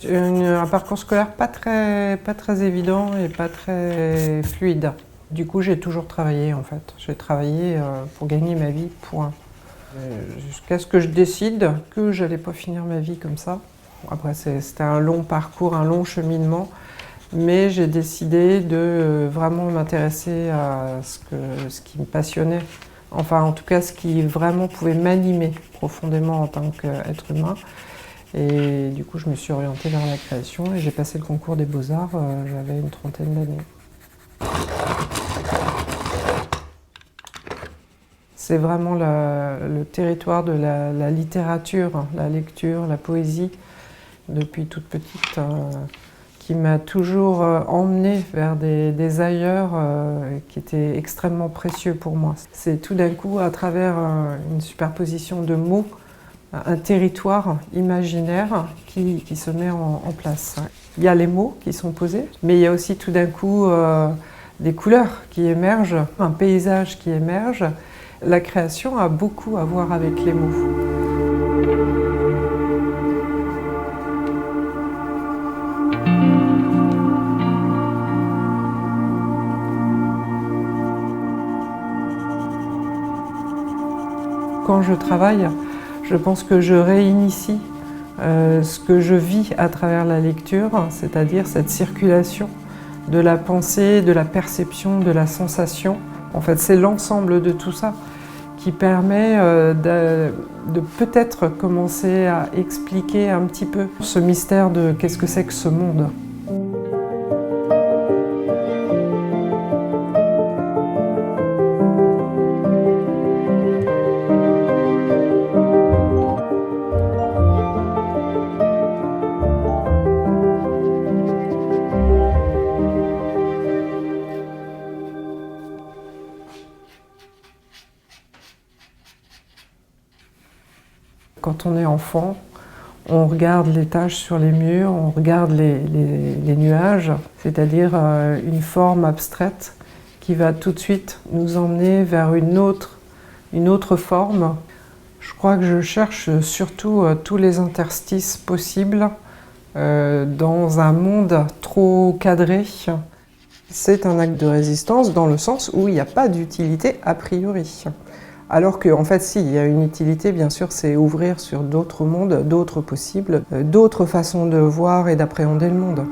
Un parcours scolaire pas très évident et pas très fluide. Du coup, j'ai toujours travaillé en fait. J'ai travaillé pour gagner ma vie, point. Jusqu'à ce que je décide que j'allais pas finir ma vie comme ça. Après, c'était un long parcours, un long cheminement, mais j'ai décidé de vraiment m'intéresser à ce qui me passionnait. Enfin, en tout cas, ce qui vraiment pouvait m'animer profondément en tant qu'être humain. Et du coup, je me suis orientée vers la création et j'ai passé le concours des Beaux-Arts, j'avais une trentaine d'années. C'est vraiment le territoire de la littérature, la lecture, la poésie, depuis toute petite, qui m'a toujours emmenée vers des ailleurs qui étaient extrêmement précieux pour moi. C'est tout d'un coup, à travers une superposition de mots, un territoire imaginaire qui se met en place. Il y a les mots qui sont posés, mais il y a aussi tout d'un coup des couleurs qui émergent, un paysage qui émerge. La création a beaucoup à voir avec les mots. Quand je travaille, je pense que je réinitie ce que je vis à travers la lecture, c'est-à-dire cette circulation de la pensée, de la perception, de la sensation. En fait, c'est l'ensemble de tout ça qui permet de peut-être commencer à expliquer un petit peu ce mystère de qu'est-ce que c'est que ce monde. Quand on est enfant, on regarde les taches sur les murs, on regarde les nuages, c'est-à-dire une forme abstraite qui va tout de suite nous emmener vers une autre forme. Je crois que je cherche surtout tous les interstices possibles dans un monde trop cadré. C'est un acte de résistance dans le sens où il n'y a pas d'utilité a priori. Alors qu'en fait, si, il y a une utilité, bien sûr, c'est ouvrir sur d'autres mondes, d'autres possibles, d'autres façons de voir et d'appréhender le monde.